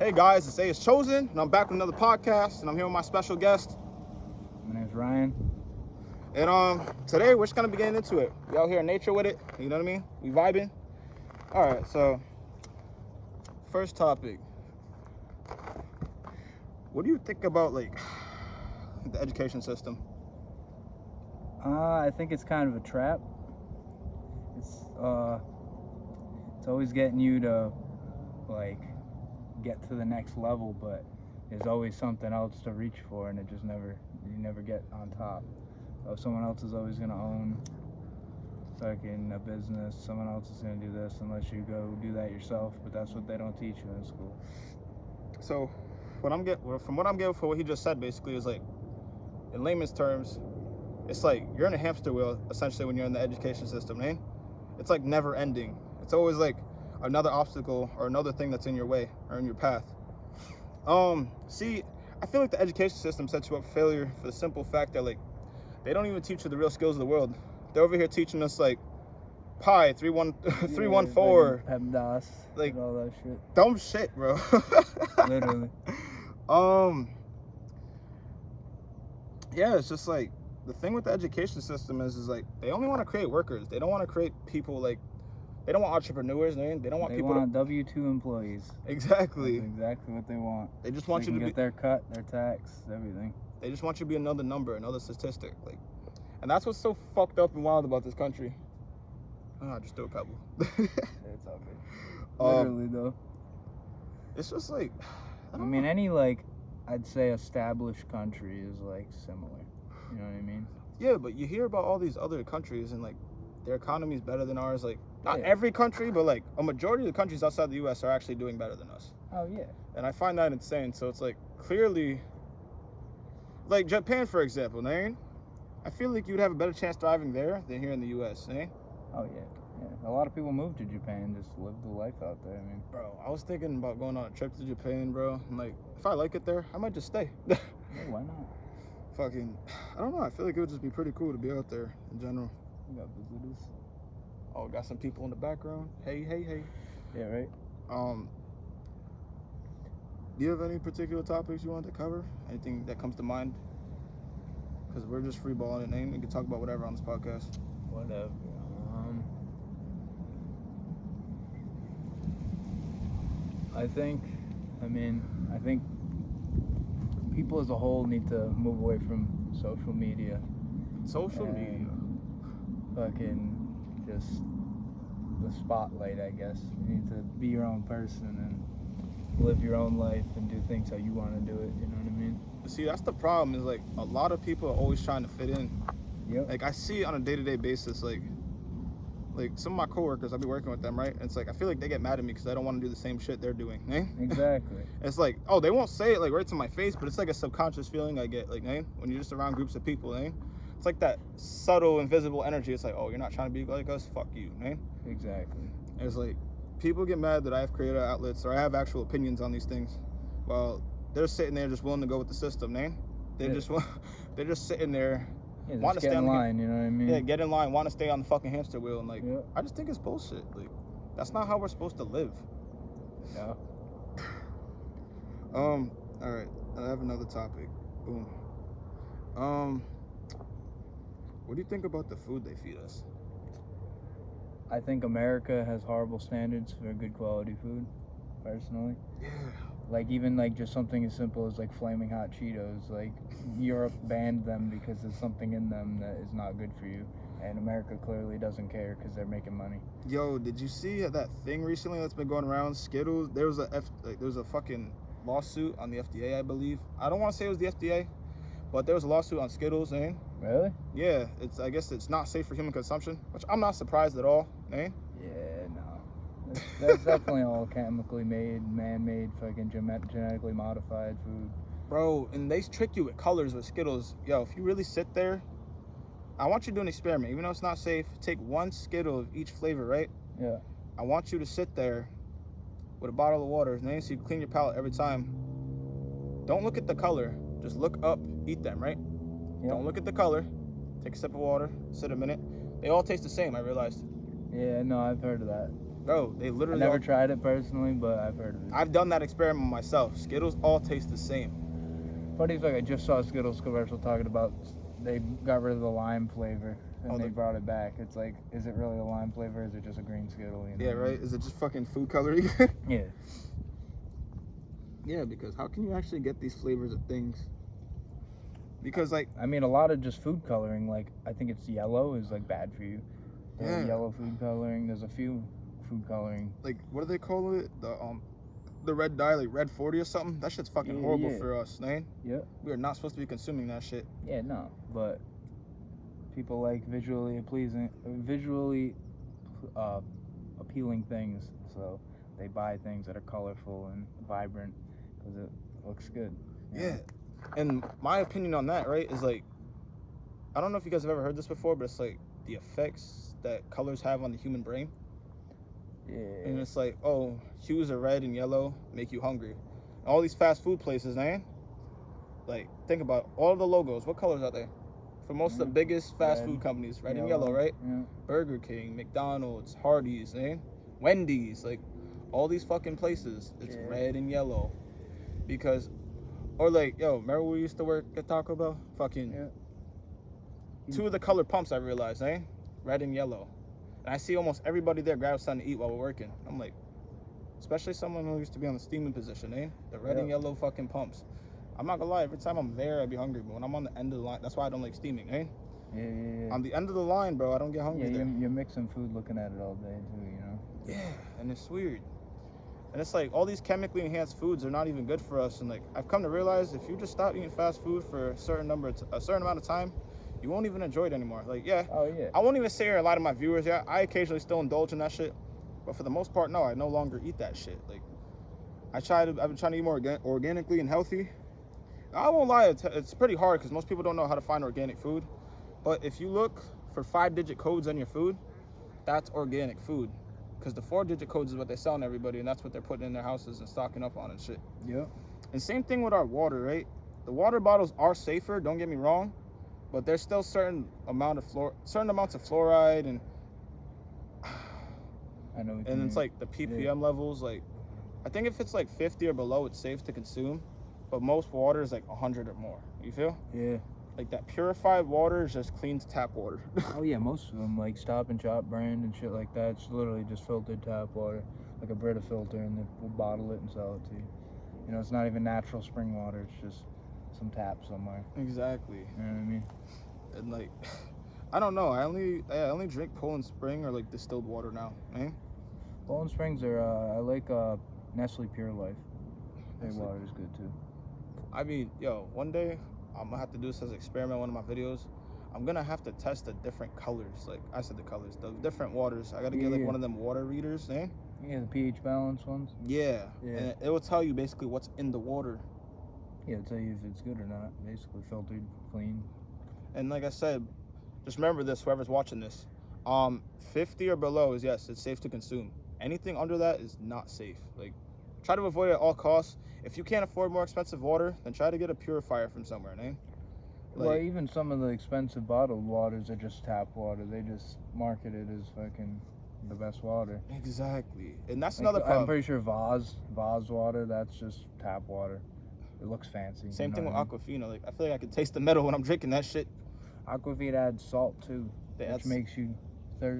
Hey guys, it's A is Chosen, and I'm back with another podcast, and I'm here with my special guest. My name's Ryan. And today we're just gonna be getting into it. We out here in nature with it, you know what I mean? We vibing. Alright, so first topic. What do you think about like the education system? I think it's kind of a trap. It's always getting you to like get to the next level, but there's always something else to reach for, and you never get on top. So someone else is always gonna own fucking a business. Someone else is gonna do this unless you go do that yourself. But that's what they don't teach you in school. So from what I'm getting for what he just said, basically is like, in layman's terms, it's like you're in a hamster wheel essentially when you're in the education system, man. It's like never ending. It's always like another obstacle or another thing that's in your way or in your path. See, I feel like the education system sets you up for failure for the simple fact that like they don't even teach you the real skills of the world. They're over here teaching us like pi 314 PEMDAS, like all that shit. Dumb shit, bro. Literally. Yeah, it's just like the thing with the education system is like they only want to create workers. They don't want to create people. Like they don't want entrepreneurs, man. They don't want people. They want W-2 employees. Exactly. That's exactly what they want. They just want you to get their cut, their tax, everything. They just want you to be another number, another statistic. Like, and that's what's so fucked up and wild about this country. Oh, I just threw a pebble. It's all good. Literally though. It's just like I mean, any like I'd say established country is like similar. You know what I mean? Yeah, but you hear about all these other countries and like their economy is better than ours. Like not Yeah. every country, but like a majority of the countries outside the U.S. are actually doing better than us. Oh yeah. And I find that insane. So it's like clearly, like Japan, for example, man. I feel like you'd have a better chance thriving there than here in the U.S. Eh? Oh yeah. Yeah. A lot of people move to Japan just to live the life out there. I mean, bro, I was thinking about going on a trip to Japan, bro. And like, if I like it there, I might just stay. yeah, why not? Fucking, I don't know. I feel like it would just be pretty cool to be out there in general. You got visitors. Oh, got some people in the background. Hey, hey, hey. Yeah, right. Do you have any particular topics you want to cover? Anything that comes to mind? Because we're just freeballing it, and we can talk about whatever on this podcast. Whatever. I think people as a whole need to move away from social media. Social media. Fucking just the spotlight, I guess. You need to be your own person and live your own life and do things how you want to do it. You know what I mean? See, that's the problem. Is like a lot of people are always trying to fit in. Yep. Like I see on a day-to-day basis, like some of my coworkers, I'll be working with them, right? And it's like I feel like they get mad at me because I don't want to do the same shit they're doing. Eh? Exactly. It's like, oh, they won't say it like right to my face, but it's like a subconscious feeling I get, like, when you're just around groups of people, it's like that subtle, invisible energy. It's like, oh, you're not trying to be like us, fuck you, Exactly. And it's like people get mad that I have creative outlets or I have actual opinions on these things. Well, they're sitting there just willing to go with the system, They're just sitting there. Yeah, Want to get stay in on line, you know what I mean? Yeah, get in line, want to stay on the fucking hamster wheel, and like, Yep. I just think it's bullshit. Like, that's not how we're supposed to live. Yeah. All right, I have another topic. Boom. What do you think about the food they feed us? I think America has horrible standards for good quality food, personally. Yeah. Like even like just something as simple as like flaming hot Cheetos. Like Europe banned them because there's something in them that is not good for you, and America clearly doesn't care because they're making money. Yo, did you see that thing recently that's been going around? Skittles. There was a fucking lawsuit on the FDA, I believe. I don't want to say it was the FDA, but there was a lawsuit on Skittles, Really? Yeah, I guess it's not safe for human consumption, which I'm not surprised at all, Yeah, no. That's definitely all chemically made, man-made, fucking genetically modified food. Bro, and they trick you with colors with Skittles. Yo, if you really sit there, I want you to do an experiment. Even though it's not safe, take one Skittle of each flavor, right? Yeah. I want you to sit there with a bottle of water, so you clean your palate every time. Don't look at the color. Just look up, eat them, right? Yeah. Don't look at the color. Take a sip of water, sit a minute. They all taste the same, I realized. Yeah, no, I've heard of that. Bro, they I literally never all, tried it personally, but I've heard of it. I've done that experiment myself. Skittles all taste the same. Funny fact, I just saw a Skittles commercial talking about they got rid of the lime flavor and Oh, they the- brought it back. It's like, is it really a lime flavor or is it just a green Skittle? You know Yeah, what I mean? right? Is it just fucking food coloring? Yeah. Yeah, because how can you actually get these flavors of things? Because like, I mean, a lot of just food coloring, like, I think it's yellow is, like, bad for you. The Yeah. yellow food coloring, there's a few food coloring. like what do they call it? The red dye, like red 40 or something. That shit's fucking horrible Yeah. for us, man. Yeah. We are not supposed to be consuming that shit. Yeah, no. But people like visually appealing things, so they buy things that are colorful and vibrant because it looks good. you know? Yeah. And my opinion on that, right, is like, I don't know if you guys have ever heard this before, but it's like the effects that colors have on the human brain. And Yeah. it's like, oh, hues of red and yellow make you hungry. All these fast food places, man. Like, think about all the logos. What colors are they? For most of the biggest fast Red, food companies, red and yellow, right? Yeah. Burger King, McDonald's, Hardee's, man. Wendy's, like all these fucking places, it's Yeah. red and yellow. Because, or like, yo, remember we used to work at Taco Bell? Fucking, Yeah. two of the color pumps I realized, eh? Red and yellow. And I see almost everybody there grab something to eat while we're working. I'm like, especially someone who used to be on the steaming position, eh? The red and Yeah. yellow fucking pumps. I'm not gonna lie, every time I'm there, I'd be hungry. But when I'm on the end of the line, that's why I don't like steaming, eh? Yeah. On the end of the line, bro, I don't get hungry Yeah, there. you're mixing food looking at it all day too, you know? Yeah, and it's weird. And it's like all these chemically enhanced foods are not even good for us. And like I've come to realize, if you just stop eating fast food for a certain amount of time, you won't even enjoy it anymore. Like, yeah, Oh, yeah. I won't even say here a lot of my viewers, yeah, I occasionally still indulge in that shit, but for the most part, no, I no longer eat that shit. Like, I've been trying to eat more organically and healthy. I won't lie, it's pretty hard because most people don't know how to find organic food. But if you look for 5-digit codes on your food, that's organic food. Because the 4-digit codes is what they're selling everybody, and that's what they're putting in their houses and stocking up on and shit. Yep. And same thing with our water, right? The water bottles are safer, don't get me wrong, but there's still certain amounts of fluoride and I know. What you and it's mean. like the ppm levels. Like, I think if it's like 50 or below, it's safe to consume, but most water is like 100 or more. You feel? Yeah. Like that purified water is just clean tap water. Oh yeah, most of them like Stop and Shop brand and shit like that. It's literally just filtered tap water, like a Brita filter, and they will bottle it and sell it to you. You know, it's not even natural spring water. It's just some tap somewhere. Exactly. You know what I mean? And like, I don't know. I only drink Poland Spring or like distilled water now. Eh? Poland Springs are. I like Nestle Pure Life. Their Nestle- water is good too. I mean, yo, one day I'm gonna have to do this as an experiment in one of my videos. I'm gonna have to test the different colors. Like I said, the different waters. I gotta get like Yeah. one of them water readers, eh? Yeah, the pH balance ones. Yeah. Yeah. And it will tell you basically what's in the water. Yeah, it'll tell you if it's good or not. Basically filtered, clean. And like I said, just remember this, whoever's watching this. 50 or below is yes, it's safe to consume. Anything under that is not safe. Like, try to avoid it at all costs. If you can't afford more expensive water, then try to get a purifier from somewhere, eh? Well, Like, even some of the expensive bottled waters are just tap water. They just market it as fucking the best water. exactly. And that's Like, another problem. I'm pretty sure Vaz water, that's just tap water. It looks fancy. Same you thing know with what Aquafina. Like, I feel like I can taste the metal when I'm drinking that shit. I mean? Aquavit adds salt too, That's- which makes you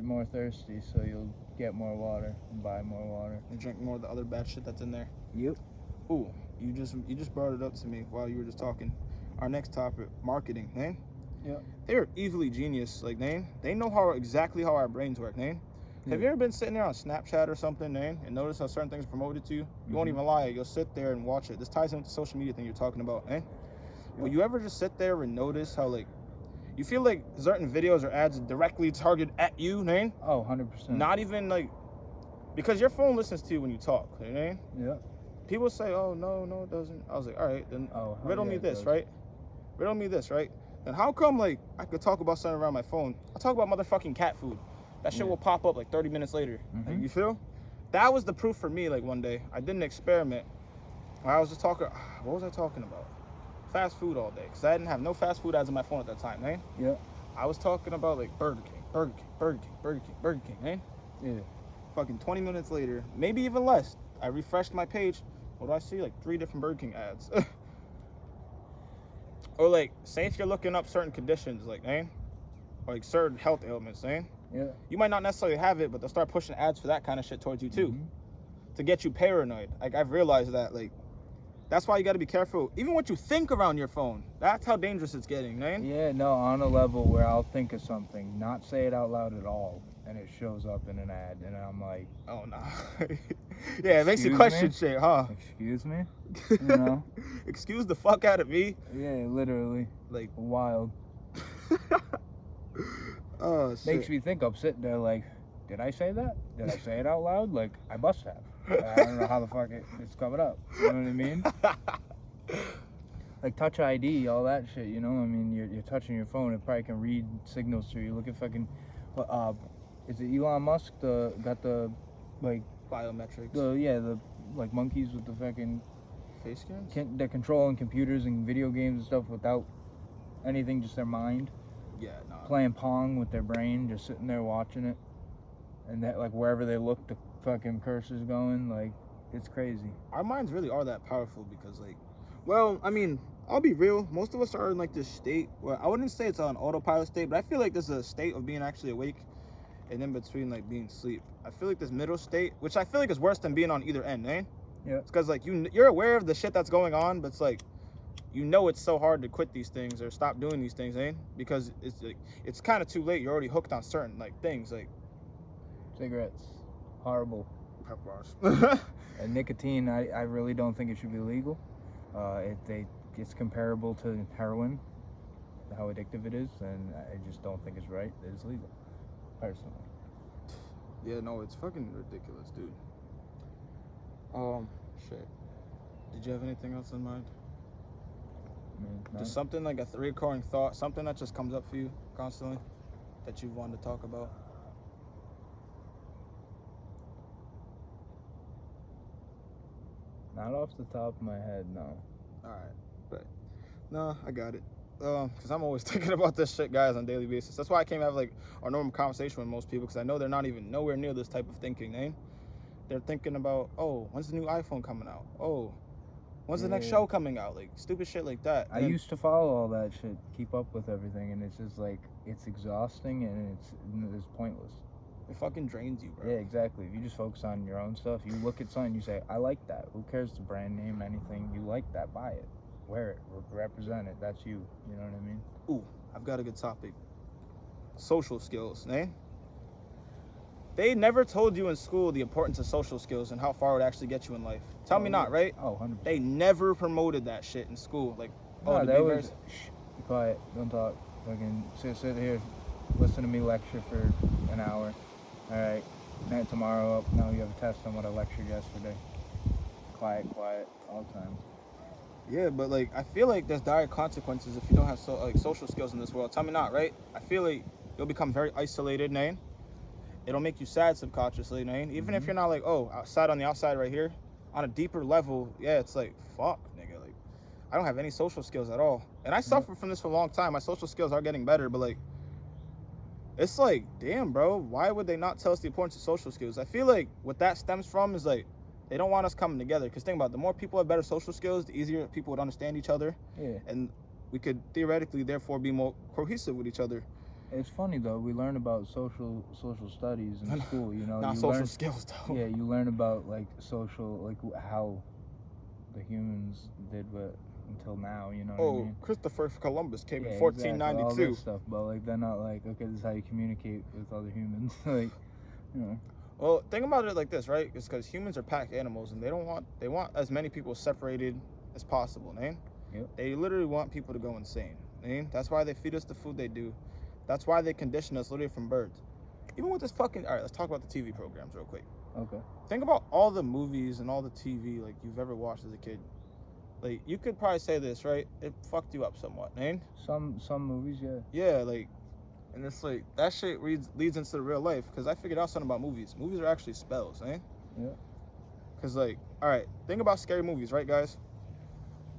more thirsty, so you'll get more water and buy more water. And drink more of the other bad shit that's in there. Yep. Ooh, you just brought it up to me while you were just talking. Our next topic, marketing, eh? Yep. They're evilly genius, like, they know exactly how our brains work, Have Yeah. you ever been sitting there on Snapchat or something, and notice how certain things are promoted to you? You won't Mhm. even lie, you'll sit there and watch it. This ties into the social media thing you're talking about, Will you ever just sit there and notice how, like, you feel like certain videos or ads directly targeted at you, Oh, 100%. Not even, like, because your phone listens to you when you talk, Yeah. People say, oh, no, it doesn't. I was like, all right, then Oh, hell riddle yeah, me it this, does. right? Riddle me this, right? Then how come, like, I could talk about something around my phone? I talk about motherfucking cat food. That shit Yeah. will pop up like 30 minutes later. Like, Mhm. you feel? That was the proof for me, like, one day. I did an experiment where I was just talking, what was I talking about? Fast food all day, because I didn't have no fast food ads on my phone at that time, Yeah. I was talking about, like, Burger King, Yeah. Fucking 20 minutes later, maybe even less, I refreshed my page. What do I see? Like 3 different Burger King ads. Or like, say if you're looking up certain conditions, like, man, or like certain health ailments, man. Yeah. You might not necessarily have it, but they'll start pushing ads for that kind of shit towards you too, to get you paranoid. Like, I've realized that, like, that's why you got to be careful. Even what you think around your phone, that's how dangerous it's getting, man. Yeah, no, on a level where I'll think of something, not say it out loud at all, and it shows up in an ad, and I'm like, Oh, no. Yeah, it makes you Excuse question me? shit, huh? excuse me? You know? Excuse the fuck out of me. Yeah, literally. Like, Wild. oh, shit. Makes me think. I'm sitting there like, did I say that? Did I say it out loud? Like, I must have. I don't know how the fuck it's coming up. You know what I mean? Like Touch ID, all that shit, you know? I mean, you're touching your phone. It probably can read signals through you. Look at fucking, is it Elon Musk? Got the, like, Biometrics. the like monkeys with the fucking, Face scans? they're controlling computers and video games and stuff without anything, just their mind. Yeah, no. Playing Pong with their brain, just sitting there watching it. And that, like, wherever they look, the fucking cursor's going. Like, it's crazy. Our minds really are that powerful because, like, well, I mean, I'll be real. Most of us are in, like, this state where I wouldn't say it's an autopilot state, but I feel like there's a state of being actually awake and in between, like, being asleep. I feel like this middle state, which I feel like is worse than being on either end, eh? Yeah. It's because, like, you're aware of the shit that's going on, but it's like, you know it's so hard to quit these things or stop doing these things, eh? Because it's like, it's kind of too late. You're already hooked on certain, like, things, like Cigarettes. Horrible. pep bars. And nicotine, I really don't think it should be legal. It's comparable to heroin, how addictive it is, and I just don't think it's right that it's legal, personally. Yeah, no, it's fucking ridiculous, dude. Shit. Did you have anything else in mind? I mean, no. Just something like a recurring thought, something that just comes up for you constantly that you wanted to talk about? Not off the top of my head, no. Alright, but no, I got it. Because I'm always thinking about this shit, guys, on a daily basis. That's why I can't have like our normal conversation with most people, because I know they're not even nowhere near this type of thinking, eh? They're thinking about, oh, when's the new iPhone coming out? Oh, when's the next Yeah. show coming out? Like stupid shit like that. I And used to follow all that shit, keep up with everything, and it's just like, it's exhausting and it's pointless. it fucking drains you, bro. Yeah, exactly. If you just focus on your own stuff, you look at something, you say, I like that. Who cares the brand name, anything? You like that, buy it. Wear it, represent it. That's you. You know what I mean? Ooh, I've got a good topic. Social skills, eh? They never told you in school the importance of social skills and how far it would actually get you in life. Tell me not, right? Oh, 100%. They never promoted that shit in school. Like, No, to that be was, very- shh, be quiet, don't talk. Fucking sit here, listen to me lecture for an hour. All right, night tomorrow up. Now you have a test on what I lectured yesterday. Quiet, all the time. Yeah, but like I feel like there's dire consequences if you don't have social skills in this world. Tell me not, right? I feel like you'll become very isolated, Nain. It'll make you sad subconsciously, Nain. Even if Mhm. you're not like, oh, outside on the outside right here, on a deeper level, yeah, it's like, fuck, nigga, like I don't have any social skills at all. And I suffered from this for a long time. My social skills are getting better, but like it's like, damn, bro, why would they not tell us the importance of social skills? I feel like what that stems from is like they don't want us coming together. Because think about it, the more people have better social skills, the easier people would understand each other. Yeah. And we could theoretically, therefore, be more cohesive with each other. It's funny though. We learn about social studies in school. You know, Not you social learn, skills, though. Yeah, you learn about like social, like how the humans did what until now. You know what I Oh, mean? Christopher Columbus came in Yeah, 1492. Exactly, all this stuff, but like they're not like, okay, this is how you communicate with other humans. Like, you know. Well, think about it like this, right? It's because humans are pack animals, and they want as many people separated as possible, man. Yep. They literally want people to go insane, man. That's why they feed us the food they do. That's why they condition us literally from birth. Even with this fucking, all right, let's talk about the TV programs real quick. Okay. Think about all the movies and all the TV like you've ever watched as a kid. Like you could probably say this, right? It fucked you up somewhat, man. Some movies, yeah. Yeah, like, and it's like that shit leads into the real life. Because I figured out something about movies. Movies are actually spells, eh? Yeah. Because like, all right, think about scary movies, right, guys?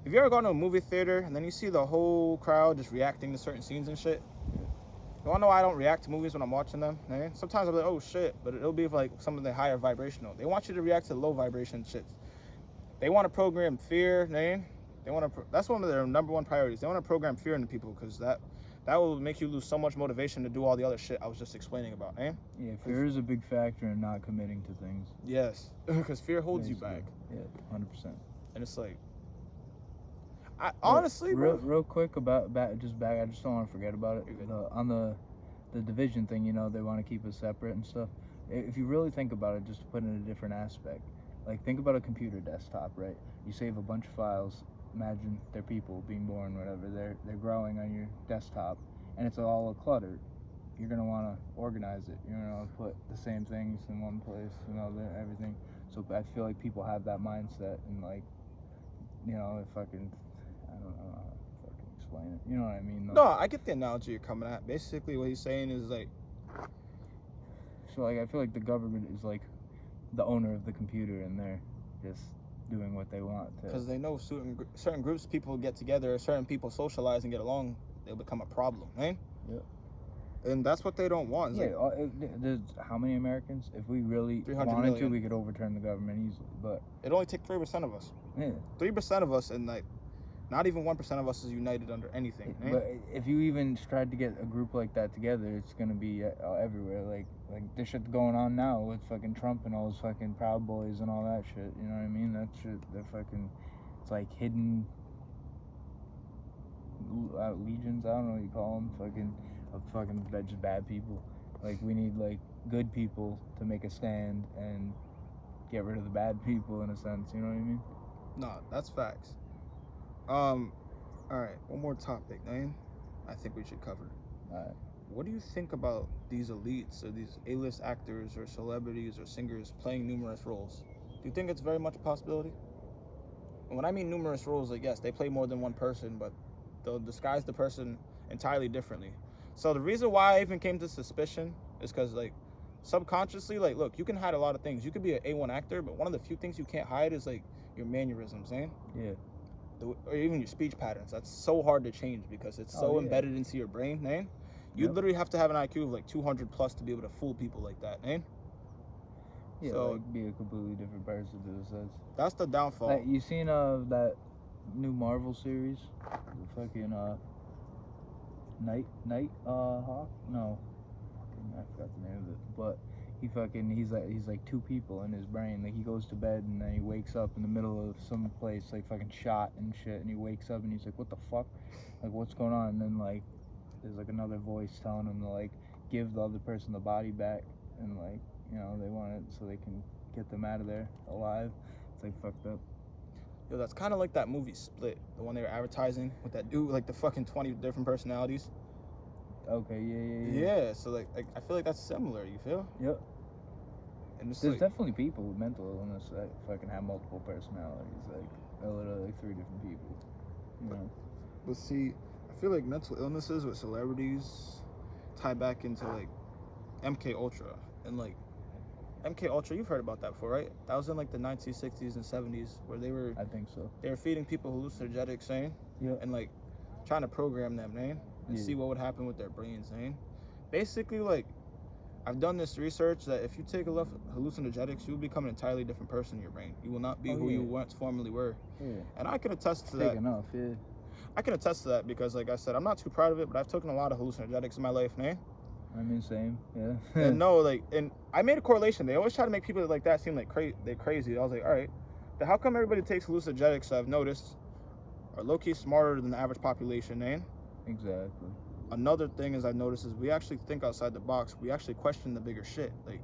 Have you ever gone to a movie theater and then you see the whole crowd just reacting to certain scenes and shit? You wanna know why I don't react to movies when I'm watching them? Man? Sometimes I'll be like, oh shit, but it'll be like something higher vibrational. They want you to react to low vibration shits. They want to program fear, man. They want to. That's one of their number one priorities. They want to program fear into people because that will make you lose so much motivation to do all the other shit I was just explaining about, man. Yeah, fear is a big factor in not committing to things. Yes, because fear holds you back. Yeah, 100%. And it's like, honestly, real quick about just back. I just don't want to forget about it. On the division thing, you know, they want to keep us separate and stuff. If you really think about it, just to put it in a different aspect, like think about a computer desktop, right? You save a bunch of files. Imagine they're people being born, whatever. They're growing on your desktop, and it's all cluttered. You're gonna want to organize it. You're gonna want to put the same things in one place, you know, everything. So I feel like people have that mindset, and like, you know, I don't know how to fucking explain it. You know what I mean? No, I get the analogy you're coming at. Basically, what he's saying is like, so like I feel like the government is like the owner of the computer, and they're just doing what they want to. Because they know certain groups of people get together, certain people socialize and get along, they'll become a problem, right? Yep. And that's what they don't want. Yeah, there's how many Americans? If we really 300 wanted million. to, we could overturn the government easily. But it only takes 3% of us. Yeah. 3% of us, and like, not even 1% of us is united under anything. Right? But if you even tried to get a group like that together, it's gonna be everywhere. Like this shit going on now with fucking Trump and all his fucking Proud Boys and all that shit. You know what I mean? That shit, they're fucking. It's like hidden legions. I don't know what you call them. Just bad people. Like we need like good people to make a stand and get rid of the bad people in a sense. You know what I mean? No, that's facts. All right, one more topic, man. I think we should cover. All right. What do you think about these elites or these A-list actors or celebrities or singers playing numerous roles? Do you think it's very much a possibility? And when I mean numerous roles, like yes, they play more than one person, but they'll disguise the person entirely differently. So the reason why I even came to suspicion is because like subconsciously, like look, you can hide a lot of things. You could be an A1 actor, but one of the few things you can't hide is like your mannerisms, man. Yeah. Or even your speech patterns. That's so hard to change because it's so embedded into your brain, man. You literally have to have an IQ of like 200 plus to be able to fool people like that, man. Yeah, so, like be a completely different person to the sense. That's the downfall. Like, you seen that new Marvel series? The fucking Nighthawk? No. I forgot the name of it. But he's like two people in his brain. Like he goes to bed and then he wakes up in the middle of some place like fucking shot and shit, and he wakes up and he's like, what the fuck? Like what's going on? And then like there's like another voice telling him to like give the other person the body back, and like, you know, they want it so they can get them out of there alive. It's like fucked up. Yo, that's kind of like that movie Split, the one they were advertising with that dude, like the fucking 20 different personalities. Okay, yeah. Yeah, so like I feel like that's similar, you feel? Yep. And it's There's like, definitely people with mental illness that fucking have multiple personalities, like literally like 3 different people, you know? but see, I feel like mental illnesses with celebrities tie back into like MK Ultra, and like MK Ultra, you've heard about that before, right? That was in like the 1960s and 70s where they were feeding people hallucinogenics, saying, and like trying to program them, man, and see what would happen with their brains, man. Basically, like, I've done this research that if you take enough hallucinogenics, you will become an entirely different person in your brain. You will not be who you once formerly were. Yeah. And I can attest to that. Enough, I can attest to that because, like I said, I'm not too proud of it, but I've taken a lot of hallucinogenics in my life, man. I mean, same, yeah. And no, like, and I made a correlation. They always try to make people like that seem like they're crazy. I was like, all right, then how come everybody takes hallucinogenics, I've noticed, are low-key smarter than the average population, man? Exactly. Another thing is I've noticed is we actually think outside the box. We actually question the bigger shit. Like,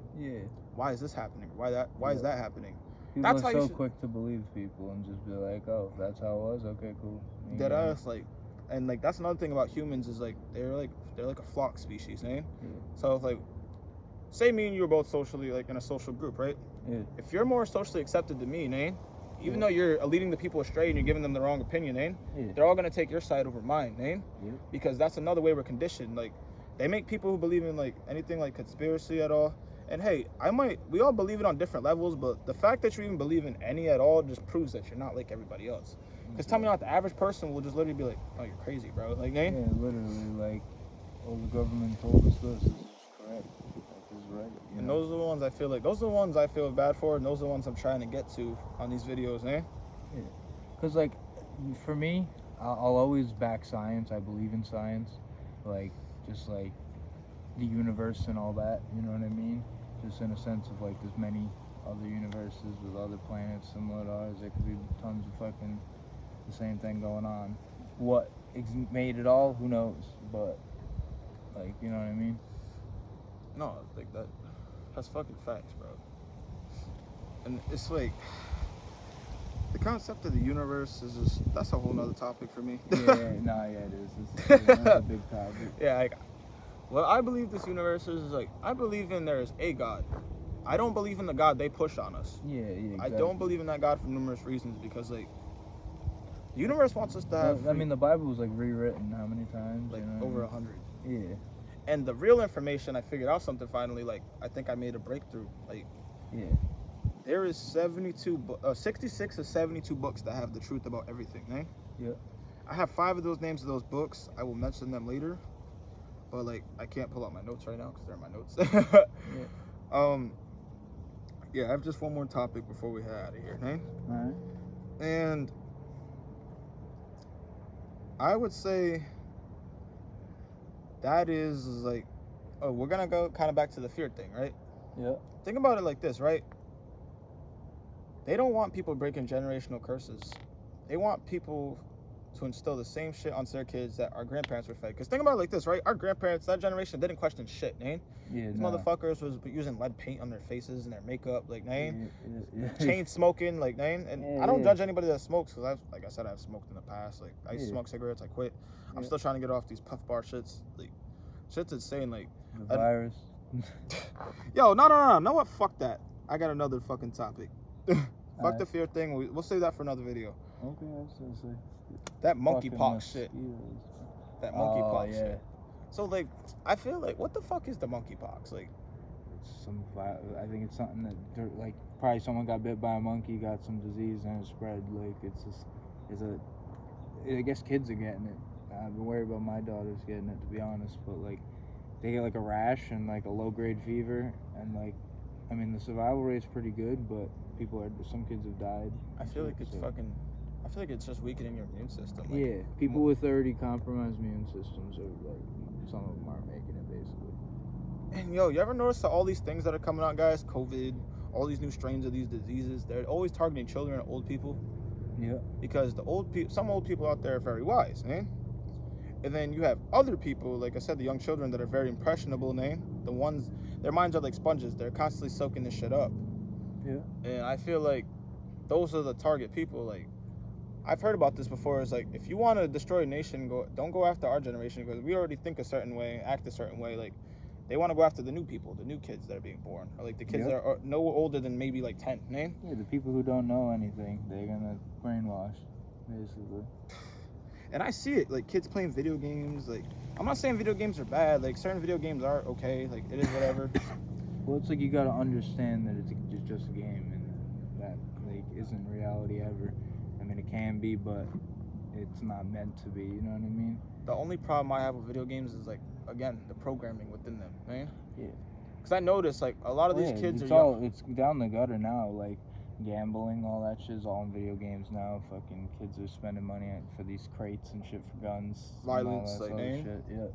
why is this happening? Why is that happening? People are so quick to believe people and just be like, oh, that's how it was? Okay, cool. Dead ass, like, and like that's another thing about humans is like they're like a flock species, eh? Yeah. So if, like, say me and you are both socially like in a social group, right? Yeah. If you're more socially accepted than me, eh? Even though you're leading the people astray and you're giving them the wrong opinion, eh? Yeah. They're all gonna take your side over mine, eh? Yeah. Because that's another way we're conditioned. Like, they make people who believe in like anything like conspiracy at all. And hey, we all believe it on different levels, but the fact that you even believe in any at all just proves that you're not like everybody else. Because tell me not, the average person will just literally be like, oh, you're crazy, bro. Like, eh? Yeah, literally, like, oh, the government told us this is correct, like this is right. You And know? those are the ones I feel like, those are the ones I feel bad for, and those are the ones I'm trying to get to on these videos, eh? Because, like, for me, I'll always back science. I believe in science. Like, just like the universe and all that. You know what I mean? Just in a sense of, like, there's many other universes with other planets similar to ours. There could be tons of fucking the same thing going on. What made it all? Who knows? But, like, you know what I mean? No, like that's fucking facts, bro. And it's like, the concept of the universe is just, that's a whole nother topic for me. Yeah, it is. It's a big topic. Yeah, like, what I believe this universe is like, I believe in there is a God. I don't believe in the God they push on us. Yeah, exactly. I don't believe in that God for numerous reasons, because like, the universe wants us to have I mean, the Bible was like rewritten how many times? like you know what I over mean? 100. Yeah, And the real information, I figured out something finally. Like, I think I made a breakthrough. Like, yeah. there is 66 or 72 books that have the truth about everything, eh? Yeah. I have 5 of those names of those books. I will mention them later. But like, I can't pull out my notes right now because they're in my notes. Yeah, I have just one more topic before we head out of here, eh? Alright. And I would say that is like, oh, we're gonna go kind of back to the fear thing, right? Yeah. Think about it like this, right? They don't want people breaking generational curses. They want people to instill the same shit onto their kids that our grandparents were fed. Because think about it like this, right? Our grandparents, that generation, didn't question shit, man. Yeah. These motherfuckers was using lead paint on their faces and their makeup, like, man. Yeah. Chain smoking, like, man. And Yeah, I don't yeah. judge anybody that smokes, because like I said, I've smoked in the past. Like, I used to Yeah. smoke cigarettes, I quit. I'm Yeah. still trying to get off these puff bar shits. Like, shit's insane. Like, The virus. yo, no. Know what? Fuck that. I got another fucking topic. Fuck Alright. the fear thing. We'll save that for another video. Okay, I was gonna say. That Fucking monkeypox shit. mosquitoes. That Oh, monkeypox yeah. shit. So, like, I feel like, what the fuck is the monkeypox? Like, It's I think it's something that, like, probably someone got bit by a monkey, got some disease, and it spread. Like, I guess kids are getting it. I've been worried about my daughters getting it, to be honest. But, like, they get, like, a rash and, like, a low-grade fever. And, like, I mean, the survival rate's pretty good, but some kids have died. I feel like it's So- fucking, I feel like it's just weakening your immune system. Like, Yeah, people with already compromised immune systems are, like, some of them aren't making it, basically. And yo, you ever notice that all these things that are coming out, guys? COVID, all these new strains of these diseases, they're always targeting children and old people. Yeah. Because some old people out there are very wise, man. And then you have other people, like I said, the young children that are very impressionable, man. The ones, their minds are like sponges. They're constantly soaking this shit up. Yeah. And I feel like those are the target people. Like, I've heard about this before. It's like, if you want to destroy a nation, don't go after our generation, because we already think a certain way, act a certain way. Like, they want to go after the new people, the new kids that are being born, or like the kids that are no older than maybe like 10, man. Yeah, the people who don't know anything, they're gonna brainwash, basically. And I see it, like, kids playing video games. Like, I'm not saying video games are bad. Like, certain video games are okay. Like, it is whatever. Well, it's like you gotta understand that it's just a game, and that, like, isn't reality ever. I mean, it can be, but it's not meant to be. You know what I mean? The only problem I have with video games is, like, again, the programming within them, man. Yeah. Because I noticed, like, a lot of these kids it's are young. it's down the gutter now. Like, gambling, all that shit's all in video games now. Fucking kids are spending money for these crates and shit for guns. Violence, and all that like, other man. shit. Yeah.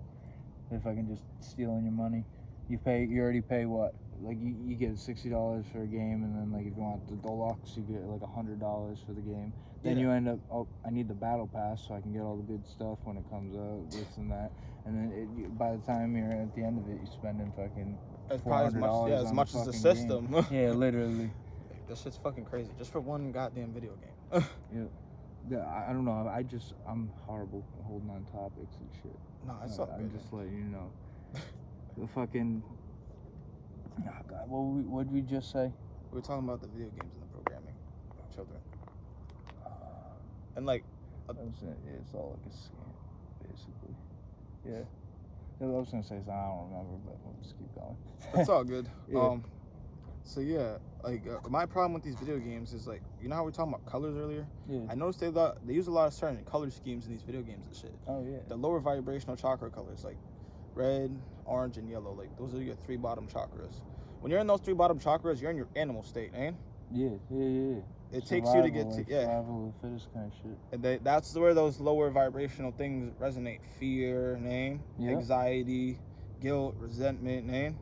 They're fucking just stealing your money. You already pay what? Like, you get $60 for a game, and then, like, if you want the deluxe, you get like $100 for the game. Then Yeah. you end up, oh, I need the battle pass so I can get all the good stuff when it comes out, this and that. And then by the time you're at the end of it, you're spending fucking It's probably as much, $400 yeah, as on much the as the fucking system. game. Yeah, literally. This shit's fucking crazy. Just for one goddamn video game. Yeah, I don't know. I'm horrible at holding on topics and shit. No, it's all I'm good. just letting you know. The fucking. Oh God, what did we just say? We were talking about the video games and the programming of children. And, like, It's all like a scam, basically. Yeah. I was gonna say something, I don't remember, but we'll just keep going. it's all good. Yeah. So, yeah, like, my problem with these video games is, like, you know how we were talking about colors earlier? Yeah. I noticed they use a lot of certain color schemes in these video games and shit. Oh yeah. The lower vibrational chakra colors, like, red, orange, and yellow. Like those are your 3 bottom chakras. When you're in those 3 bottom chakras, you're in your animal state, man. Yeah. It takes you to get to like survival of the fittest kind of shit. And that's where those lower vibrational things resonate. Fear, name, Yep. anxiety, guilt, resentment, name.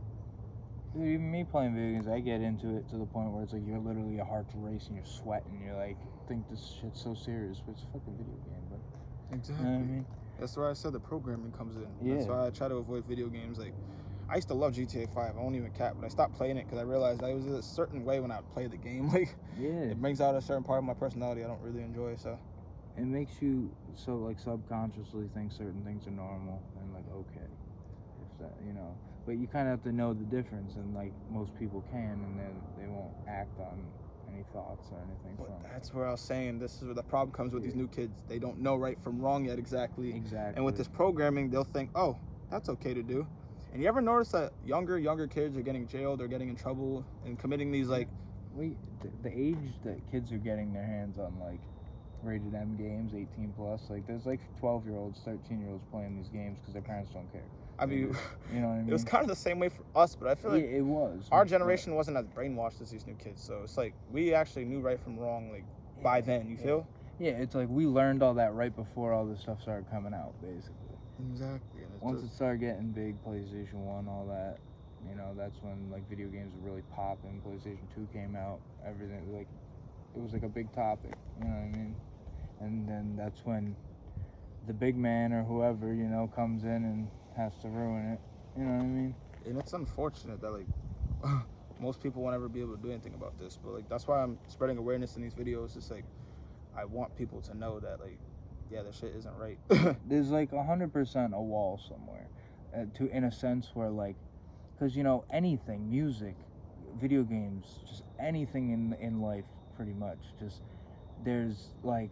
Dude, even me playing video games, I get into it to the point where it's like you're literally your heart's racing, you're sweating, you're like, think this shit's so serious, but it's a fucking video game, bro. Exactly. You know what I mean? That's where I said the programming comes in. Yeah. That's why I try to avoid video games. Like, I used to love GTA 5. I won't even cap, but I stopped playing it because I realized I was a certain way when I would play the game. Like, Yeah. it brings out a certain part of my personality I don't really enjoy. So, It makes you so like subconsciously think certain things are normal and like okay, if that but you kind of have to know the difference, and like most people can, and then they won't act on any thoughts or anything but from it. that's where I was saying this is where the problem comes with these new kids. They don't know right from wrong yet exactly. Exactly. And with this programming, they'll think, oh, that's okay to do. And you ever notice that younger kids are getting jailed or getting in trouble and committing these like the age that kids are getting their hands on like rated M games, 18 plus, like there's like 12-year-olds, 13-year-olds playing these games because their parents don't care. I mean, You know what I mean? it was kind of the same way for us, but I feel like it was. our but- generation wasn't as brainwashed as these new kids. So it's like we actually knew right from wrong like by then, you feel? Yeah, it's like we learned all that right before all this stuff started coming out, basically. Exactly. And Once it started getting big, PlayStation 1, all that, that's when like video games were really popping. PlayStation 2 came out, everything like it was like a big topic, you know what I mean? And then that's when the big man or whoever, comes in and has to ruin it. You know what I mean? And it's unfortunate that like most people won't ever be able to do anything about this, but like that's why I'm spreading awareness in these videos. It's like I want people to know that like yeah, that shit isn't right. There's like 100% a wall somewhere, in a sense where like, because anything, music, video games, just anything in life, pretty much, just there's like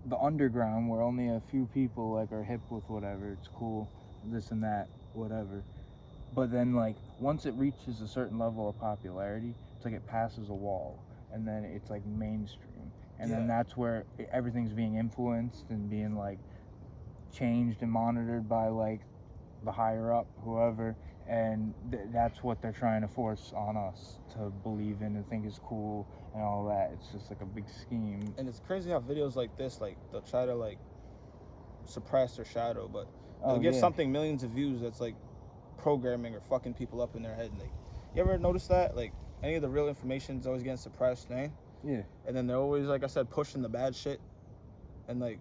the underground where only a few people like are hip with whatever, it's cool, this and that, whatever. But then like once it reaches a certain level of popularity, it's like it passes a wall, and then it's like mainstream, and then that's where everything's being influenced and being like changed and monitored by like the higher up, whoever, and that's what they're trying to force on us to believe in and think is cool and all that. It's just like a big scheme. And it's crazy how videos like this, like they'll try to like suppress or shadow, but they'll get something millions of views that's like programming or fucking people up in their head. Like, you ever notice that? Like, any of the real information is always getting suppressed, eh? Yeah. And then they're always, like I said, pushing the bad shit. And like,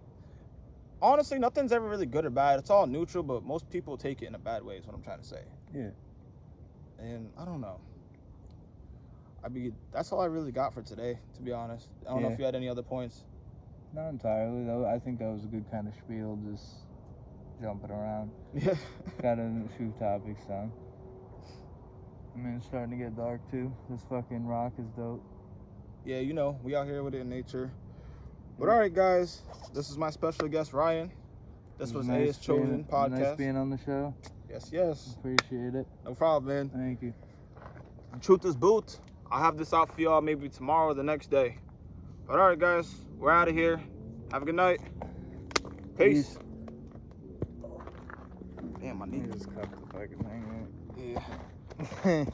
honestly, nothing's ever really good or bad. It's all neutral, but most people take it in a bad way, is what I'm trying to say. Yeah. And I don't know. That's all I really got for today, to be honest. I don't know if you had any other points. Not entirely, though. I think that was a good kind of spiel, just jumping around. Yeah. Got a few topics done. I mean, it's starting to get dark, too. This fucking rock is dope. Yeah, we out here with it in nature. But all right, guys, this is my special guest, Ryan. This was A's Chosen podcast. Nice being on the show. Yes. Appreciate it. No problem, man. Thank you. Truth is boot. I'll have this out for y'all maybe tomorrow or the next day. But all right, guys, we're out of here. Have a good night. Peace. Damn, my knee. Just cut the fucking thing, Yeah.